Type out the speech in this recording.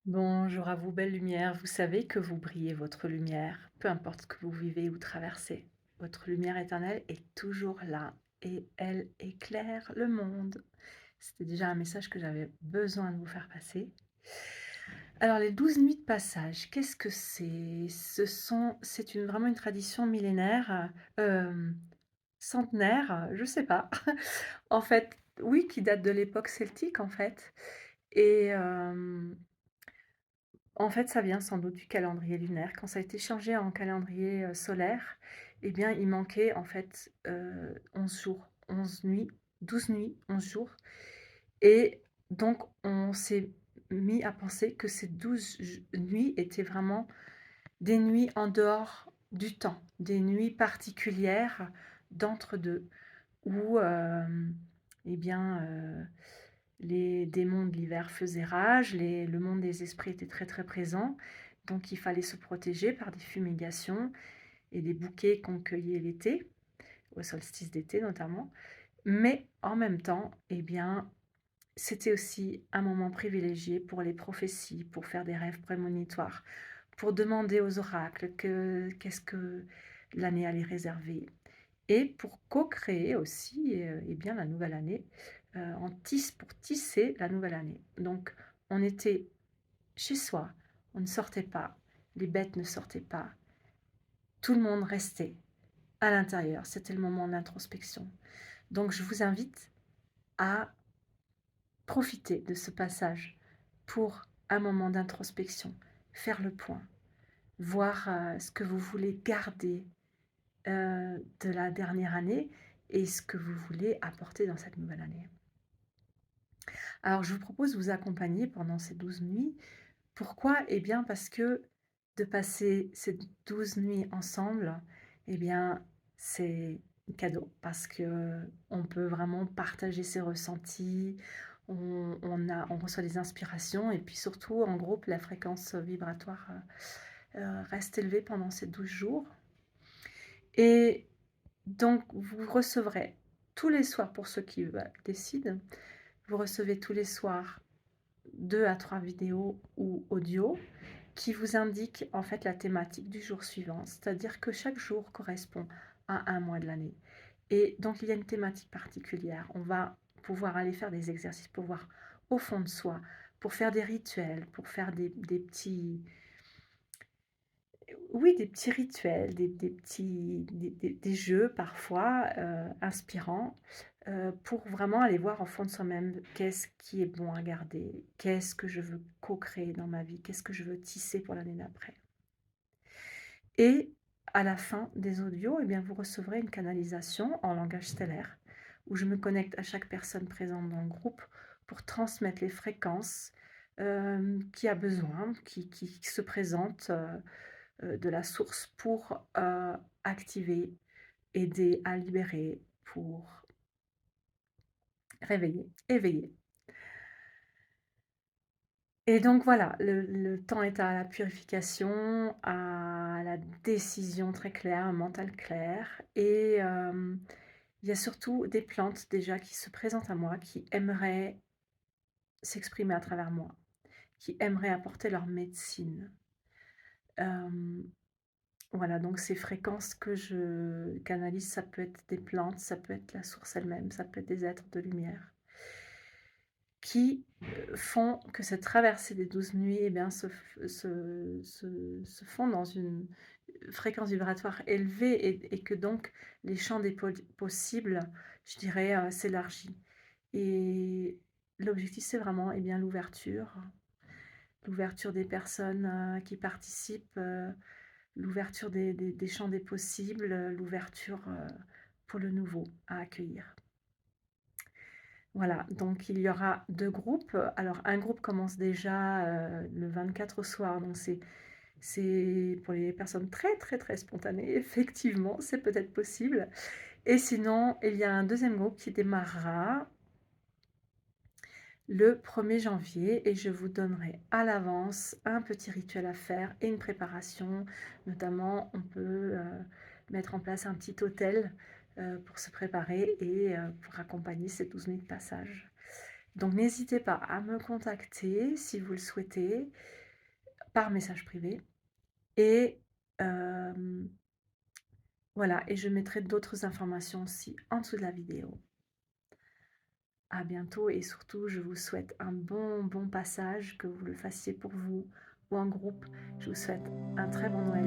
Bonjour à vous, belle lumière. Vous savez que vous brillez votre lumière, peu importe ce que vous vivez ou traversez. Votre lumière éternelle est toujours là et elle éclaire le monde. C'était déjà un message que j'avais besoin de vous faire passer. Alors, les 12 nuits de passage, qu'est-ce que c'est? C'est vraiment une tradition millénaire, centenaire, je sais pas. En fait, oui, qui date de l'époque celtique, en fait. Et en fait, ça vient sans doute du calendrier lunaire. Quand ça a été changé en calendrier, solaire, eh bien, il manquait en fait, 11 jours, 11 nuits, 12 nuits, 11 jours et donc on s'est mis à penser que ces 12 nuits étaient vraiment des nuits en dehors du temps, des nuits particulières d'entre-deux où, eh bien, les démons de l'hiver faisaient rage, le monde des esprits était très très présent, donc il fallait se protéger par des fumigations et des bouquets qu'on cueillait l'été, au solstice d'été notamment. Mais en même temps, eh bien, c'était aussi un moment privilégié pour les prophéties, pour faire des rêves prémonitoires, pour demander aux oracles qu'est-ce que l'année allait réserver et pour co-créer aussi, eh bien la nouvelle année, pour tisser la nouvelle année. Donc on était chez soi, on ne sortait pas, les bêtes ne sortaient pas, tout le monde restait à l'intérieur, c'était le moment d'introspection. Donc je vous invite à profiter de ce passage pour un moment d'introspection, faire le point, voir, ce que vous voulez garder, de la dernière année et ce que vous voulez apporter dans cette nouvelle année. Alors je vous propose de vous accompagner pendant ces 12 nuits. Pourquoi? Eh bien parce que de passer ces 12 nuits ensemble, eh bien c'est cadeau parce qu'on peut vraiment partager ses ressentis, on reçoit des inspirations et puis surtout en groupe la fréquence vibratoire, reste élevée pendant ces 12 jours et donc vous recevrez tous les soirs pour ceux qui, décident, vous recevez tous les soirs 2 à 3 vidéos ou audios qui vous indiquent en fait la thématique du jour suivant. C'est-à-dire que chaque jour correspond à un mois de l'année. Et donc il y a une thématique particulière. On va pouvoir aller faire des exercices pour voir au fond de soi, pour faire des rituels, pour faire des petits, oui, des petits rituels, des petits des jeux parfois, inspirants, pour vraiment aller voir au fond de soi-même qu'est-ce qui est bon à garder? Qu'est-ce que je veux co-créer dans ma vie? Qu'est-ce que je veux tisser pour l'année d'après? Et à la fin des audios, eh bien, vous recevrez une canalisation en langage stellaire, où je me connecte à chaque personne présente dans le groupe pour transmettre les fréquences, qui a besoin, qui se présentent, de la source pour, activer, aider à libérer, pour réveiller, éveiller. Et donc voilà, le temps est à la purification, à la décision très claire, un mental clair et il y a surtout des plantes déjà qui se présentent à moi, qui aimeraient s'exprimer à travers moi, qui aimeraient apporter leur médecine. Hem, voilà, donc ces fréquences que je canalise, ça peut être des plantes, ça peut être la source elle-même, ça peut être des êtres de lumière qui, font que cette traversée des 12 nuits, eh bien, se font dans une fréquence vibratoire élevée et que donc les champs des possibles, je dirais, s'élargit et l'objectif, c'est vraiment, eh bien, l'ouverture des personnes, qui participent, l'ouverture des champs des possibles, l'ouverture, pour le nouveau à accueillir. Voilà, donc il y aura 2 groupes. Alors un groupe commence déjà, le 24 au soir, donc c'est pour les personnes très, très, très spontanées. Effectivement, c'est peut-être possible et sinon, il y a un deuxième groupe qui démarrera le 1er janvier et je vous donnerai à l'avance un petit rituel à faire et une préparation. Notamment, on peut, mettre en place un petit autel, pour se préparer et pour accompagner ces 12 nuits de passage. Donc n'hésitez pas à me contacter si vous le souhaitez, par message privé et hem, voilà et je mettrai d'autres informations aussi en dessous de la vidéo. À bientôt et surtout je vous souhaite un bon passage, que vous le fassiez pour vous ou en groupe. Je vous souhaite un très bon Noël.